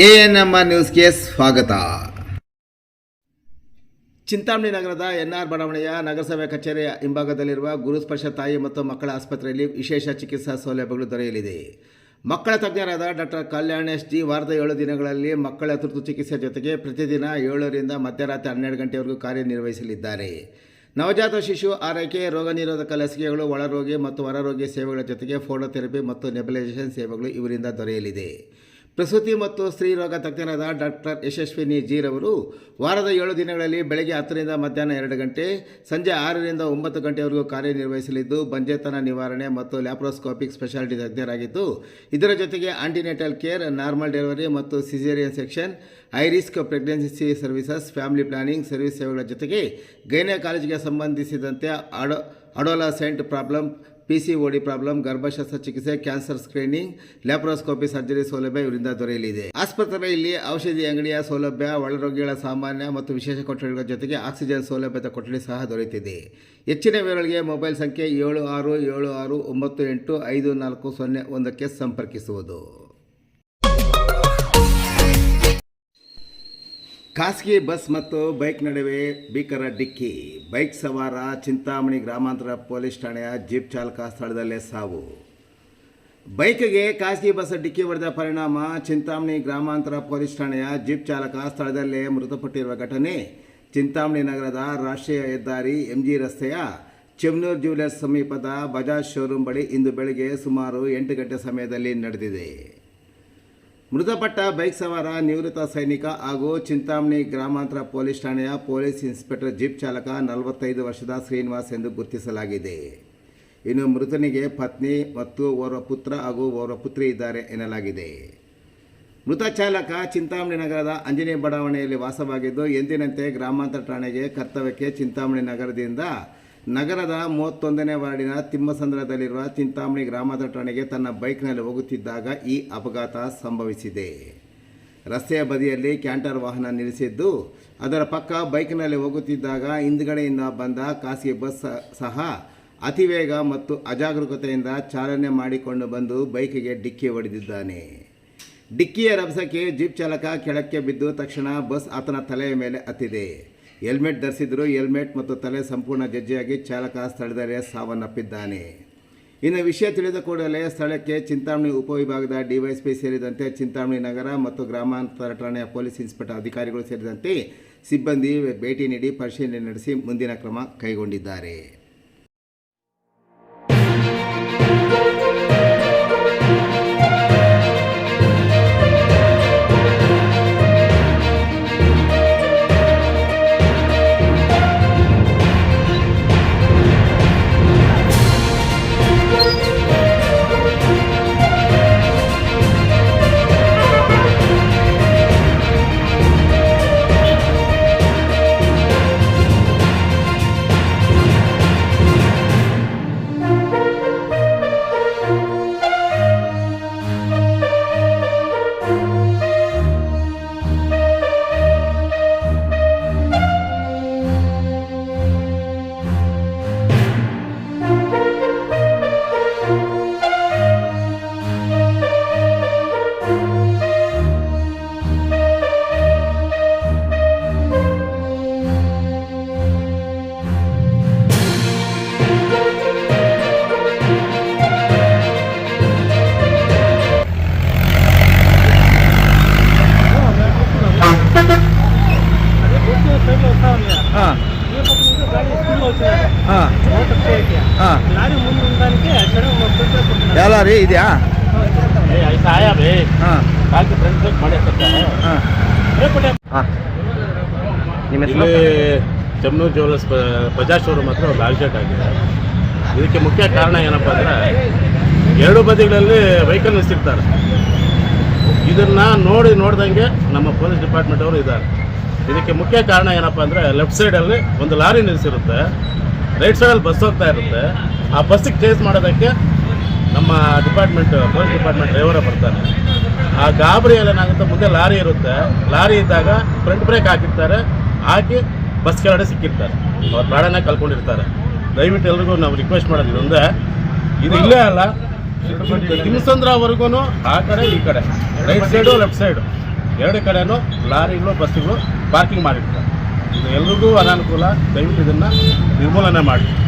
ANMR ನ್ಯೂಸ್ಗೆ ಸ್ವಾಗತ. ಚಿಂತಾಮಣಿ ನಗರದ ಎನ್ಆರ್ ಬಡಾವಣೆಯ ನಗರಸಭೆ ಕಚೇರಿಯ ಹಿಂಭಾಗದಲ್ಲಿರುವ ಗುರುಸ್ಪರ್ಶ ತಾಯಿ ಮತ್ತು ಮಕ್ಕಳ ಆಸ್ಪತ್ರೆಯಲ್ಲಿ ವಿಶೇಷ ಚಿಕಿತ್ಸಾ ಸೌಲಭ್ಯಗಳು ದೊರೆಯಲಿದೆ. ಮಕ್ಕಳ ತಜ್ಞರಾದ ಡಾಕ್ಟರ್ ಕಲ್ಯಾಣೇಶ್ ಜಿ ವಾರದ 7 ದಿನಗಳಲ್ಲಿ ಮಕ್ಕಳ ತುರ್ತು ಚಿಕಿತ್ಸೆ ಜೊತೆಗೆ ಪ್ರತಿದಿನ 7ರಿಂದ ಮಧ್ಯರಾತ್ರಿ 12 ಗಂಟೆವರೆಗೂ ಕಾರ್ಯನಿರ್ವಹಿಸಲಿದ್ದಾರೆ. ನವಜಾತ ಶಿಶು ಆರೈಕೆ, ರೋಗ ನಿರೋಧಕ ಲಸಿಕೆಗಳು, ಒಳರೋಗಿ ಮತ್ತು ಹೊರರೋಗಿ ಸೇವೆಗಳ ಜೊತೆಗೆ ಫೋಟೋಥೆರಪಿ ಮತ್ತು ನೆಬುಲೈಸೇಷನ್ ಸೇವೆಗಳು ಇವರಿಂದ ದೊರೆಯಲಿದೆ. ಪ್ರಸೂತಿ ಮತ್ತು ಸ್ತ್ರೀ ರೋಗ ತಜ್ಞರಾದ ಡಾಕ್ಟರ್ ಯಶಸ್ವಿನಿ ಜೀರವರು ವಾರದ 7 ದಿನಗಳಲ್ಲಿ ಬೆಳಗ್ಗೆ 10ರಿಂದ ಮಧ್ಯಾಹ್ನ 2 ಗಂಟೆ, ಸಂಜೆ 6ರಿಂದ 9 ಗಂಟೆವರೆಗೂ ಕಾರ್ಯನಿರ್ವಹಿಸಲಿದ್ದು ಬಂಜೆತನ ನಿವಾರಣೆ ಮತ್ತು ಲ್ಯಾಪ್ರೋಸ್ಕೋಪಿಕ್ ಸ್ಪೆಷಾಲಿಟಿ ತಜ್ಞರಾಗಿದ್ದು, ಇದರ ಜೊತೆಗೆ ಆಂಟಿನೇಟಲ್ ಕೇರ್, ನಾರ್ಮಲ್ ಡೆಲಿವರಿ ಮತ್ತು caesarean section, high risk pregnancy services, family planning service ಸೇವೆಗಳ ಜೊತೆಗೆ ಗೈನಕಾಲಜಿಗೆ ಸಂಬಂಧಿಸಿದಂತೆ ಅಡೋಲಸೆಂಟ್ ಪ್ರಾಬ್ಲಮ್, PCOD ಪ್ರಾಬ್ಲಮ್, ಗರ್ಭಶಸ್ತ್ರ ಚಿಕಿತ್ಸೆ, ಕ್ಯಾನ್ಸರ್ ಸ್ಕ್ರೀನಿಂಗ್, ಲ್ಯಾಪ್ರೋಸ್ಕೋಪಿ ಸರ್ಜರಿ ಸೌಲಭ್ಯ ಇವರಿಂದ ದೊರೆಯಲಿದೆ. ಆಸ್ಪತ್ರೆಯಲ್ಲಿ ಔಷಧಿ ಅಂಗಡಿಯ ಸೌಲಭ್ಯ, ಒಳರೋಗಿಗಳ ಸಾಮಾನ್ಯ ಮತ್ತು ವಿಶೇಷ ಕೊಠಡಿಗಳ ಜೊತೆಗೆ ಆಕ್ಸಿಜನ್ ಸೌಲಭ್ಯದ ಕೊಠಡಿ ಸಹ ದೊರೆಯುತ್ತಿದೆ. ಹೆಚ್ಚಿನ ವಿವರಗಳಿಗೆ ಮೊಬೈಲ್ ಸಂಖ್ಯೆ 7676985401ಕ್ಕೆ ಸಂಪರ್ಕಿಸುವುದು. ಖಾಸಗಿ ಬಸ್ ಮತ್ತು ಬೈಕ್ ನಡುವೆ ಭೀಕರ ಡಿಕ್ಕಿ, ಬೈಕ್ ಸವಾರ ಚಿಂತಾಮಣಿ ಗ್ರಾಮಾಂತರ ಪೊಲೀಸ್ ಠಾಣೆಯ ಜೀಪ್ ಚಾಲಕ ಸ್ಥಳದಲ್ಲೇ ಸಾವು. ಬೈಕ್ಗೆ ಖಾಸಗಿ ಬಸ್ ಡಿಕ್ಕಿ ಹೊಡೆದ ಪರಿಣಾಮ ಚಿಂತಾಮಣಿ ಗ್ರಾಮಾಂತರ ಪೊಲೀಸ್ ಠಾಣೆಯ ಜೀಪ್ ಚಾಲಕ ಸ್ಥಳದಲ್ಲೇ ಮೃತಪಟ್ಟಿರುವ ಘಟನೆ ಚಿಂತಾಮಣಿ ನಗರದ ರಾಷ್ಟ್ರೀಯ ಹೆದ್ದಾರಿ MG ರಸ್ತೆಯ ಚೆಮ್ನೂರ್ ಜ್ಯುವೆಲರ್ಸ್ ಸಮೀಪದ ಬಜಾಜ್ ಶೋರೂಮ್ ಬಳಿ ಇಂದು ಬೆಳಗ್ಗೆ ಸುಮಾರು 8 ಗಂಟೆ ಸಮಯದಲ್ಲಿ ನಡೆದಿದೆ. ಮೃತಪಟ್ಟ ಬೈಕ್ ಸವಾರ ನಿವೃತ್ತ ಸೈನಿಕ ಹಾಗೂ ಚಿಂತಾಮಣಿ ಗ್ರಾಮಾಂತರ ಪೊಲೀಸ್ ಠಾಣೆಯ ಪೊಲೀಸ್ ಇನ್ಸ್ಪೆಕ್ಟರ್ ಜೀಪ್ ಚಾಲಕ 45 ವರ್ಷದ ಶ್ರೀನಿವಾಸ್ ಎಂದು ಗುರುತಿಸಲಾಗಿದೆ. ಇನ್ನು ಮೃತನಿಗೆ ಪತ್ನಿ ಮತ್ತು ಓರ್ವ ಪುತ್ರ ಹಾಗೂ ಓರ್ವ ಪುತ್ರಿ ಇದ್ದಾರೆ ಎನ್ನಲಾಗಿದೆ. ಮೃತ ಚಾಲಕ ಚಿಂತಾಮಣಿ ನಗರದ ಅಂಜನಿ ಬಡಾವಣೆಯಲ್ಲಿ ವಾಸವಾಗಿದ್ದು, ಎಂದಿನಂತೆ ಗ್ರಾಮಾಂತರ ಠಾಣೆಗೆ ಕರ್ತವ್ಯಕ್ಕೆ ಚಿಂತಾಮಣಿ ನಗರದಿಂದ ನಗರದ 31ನೇ ವಾರ್ಡಿನ ತಿಮ್ಮಸಂದ್ರದಲ್ಲಿರುವ ಚಿಂತಾಮಣಿ ಗ್ರಾಮಾಂತರ ಠಾಣೆಗೆ ತನ್ನ ಬೈಕ್ನಲ್ಲಿ ಹೋಗುತ್ತಿದ್ದಾಗ ಈ ಅಪಘಾತ ಸಂಭವಿಸಿದೆ. ರಸ್ತೆಯ ಬದಿಯಲ್ಲಿ ಕ್ಯಾಂಟರ್ ವಾಹನ ನಿಲ್ಲಿಸಿದ್ದು, ಅದರ ಪಕ್ಕ ಬೈಕ್ನಲ್ಲಿ ಹೋಗುತ್ತಿದ್ದಾಗ ಹಿಂದ್ಗಡೆಯಿಂದ ಬಂದ ಖಾಸಗಿ ಬಸ್ ಸಹ ಅತಿವೇಗ ಮತ್ತು ಅಜಾಗರೂಕತೆಯಿಂದ ಚಾಲನೆ ಮಾಡಿಕೊಂಡು ಬಂದು ಬೈಕಿಗೆ ಡಿಕ್ಕಿ ಹೊಡೆದಿದ್ದಾನೆ. ಡಿಕ್ಕಿಯ ರಭಸಕ್ಕೆ ಜೀಪ್ ಚಾಲಕ ಕೆಳಕ್ಕೆ ಬಿದ್ದು ತಕ್ಷಣ ಬಸ್ ಆತನ ತಲೆಯ ಮೇಲೆ ಹತ್ತಿದೆ. ಹೆಲ್ಮೆಟ್ ಧರಿಸಿದ್ರು. ಹೆಲ್ಮೆಟ್ ಮತ್ತು ತಲೆ ಸಂಪೂರ್ಣ ಜಜ್ಜಿಯಾಗಿ ಚಾಲಕ ಸ್ಥಳದಲ್ಲೇ ಸಾವನ್ನಪ್ಪಿದ್ದಾನೆ. ಇನ್ನು ವಿಷಯ ತಿಳಿದ ಕೂಡಲೇ ಸ್ಥಳಕ್ಕೆ ಚಿಂತಾಮಣಿ ಉಪವಿಭಾಗದ DYSP ಸೇರಿದಂತೆ ಚಿಂತಾಮಣಿ ನಗರ ಮತ್ತು ಗ್ರಾಮಾಂತರ ಠಾಣೆಯ ಪೊಲೀಸ್ ಇನ್ಸ್ಪೆಕ್ಟರ್ ಅಧಿಕಾರಿಗಳು ಸೇರಿದಂತೆ ಸಿಬ್ಬಂದಿ ಭೇಟಿ ನೀಡಿ ಪರಿಶೀಲನೆ ನಡೆಸಿ ಮುಂದಿನ ಕ್ರಮ ಕೈಗೊಂಡಿದ್ದಾರೆ. ఎలా ರೀ ಇದೆಯಾ? ಇಲ್ಲಿ ಚೆಮ್ನೂರ್ ಜ್ಯುವೆಲರ್ಸ್ ಬಜಾಜ್ ಶೋರೂಮ್ ಹತ್ರ ಒಂದು ಆಕ್ಸಿಡೆಂಟ್ ಆಗಿದೆ. ಇದಕ್ಕೆ ಮುಖ್ಯ ಕಾರಣ ಏನಪ್ಪ ಅಂದರೆ, 2 ಬದಿಗಳಲ್ಲಿ ವೆಹಿಕಲ್ ನಿಲ್ಲಿಸಿರ್ತಾರೆ. ಇದನ್ನು ನೋಡ್ದಂಗೆ ನಮ್ಮ ಪೊಲೀಸ್ ಡಿಪಾರ್ಟ್ಮೆಂಟ್ ಅವರು ಇದ್ದಾರೆ. ಇದಕ್ಕೆ ಮುಖ್ಯ ಕಾರಣ ಏನಪ್ಪ ಅಂದರೆ, ಲೆಫ್ಟ್ ಸೈಡಲ್ಲಿ ಒಂದು ಲಾರಿ ನಿಲ್ಲಿಸಿರುತ್ತೆ, ರೈಟ್ ಸೈಡಲ್ಲಿ ಬಸ್ ಹೋಗ್ತಾ ಇರುತ್ತೆ. ಆ ಬಸ್ಸಿಗೆ ಚೇಸ್ ಮಾಡೋದಕ್ಕೆ ನಮ್ಮ ಪೊಲೀಸ್ ಡಿಪಾರ್ಟ್ಮೆಂಟ್ ಡ್ರೈವರೇ ಬರ್ತಾನೆ. ಆ ಗಾಬರಿಯಲ್ಲಿ ಏನಾಗುತ್ತೆ, ಮುಂದೆ ಲಾರಿ ಇರುತ್ತೆ. ಲಾರಿ ಇದ್ದಾಗ ಫ್ರಂಟ್ ಬ್ರೇಕ್ ಹಾಕಿ ಬಸ್ ಕೆಳಗಡೆ ಸಿಕ್ಕಿರ್ತಾರೆ. ಅವ್ರು ಪ್ರಾಣನೇ ಕಳ್ಕೊಂಡಿರ್ತಾರೆ. ದಯವಿಟ್ಟು ಎಲ್ರಿಗೂ ನಾವು ರಿಕ್ವೆಸ್ಟ್ ಮಾಡೋದು ಇದೊಂದೇ, ಇದು ಇಲ್ಲೇ ಅಲ್ಲ, ತಿಮ್ಮಸಂದ್ರವರೆಗೂ ಆ ಕಡೆ ಈ ಕಡೆ ರೈಟ್ ಸೈಡು ಲೆಫ್ಟ್ ಸೈಡು ಎರಡು ಕಡೆನೂ ಲಾರಿಗಳು ಬಸ್ಸುಗಳು ಪಾರ್ಕಿಂಗ್ ಮಾಡಿರ್ತಾರೆ. ಇದು ಎಲ್ರಿಗೂ ಅನಾನುಕೂಲ. ದಯವಿಟ್ಟು ಇದನ್ನು ನಿರ್ಮೂಲನೆ ಮಾಡಿ.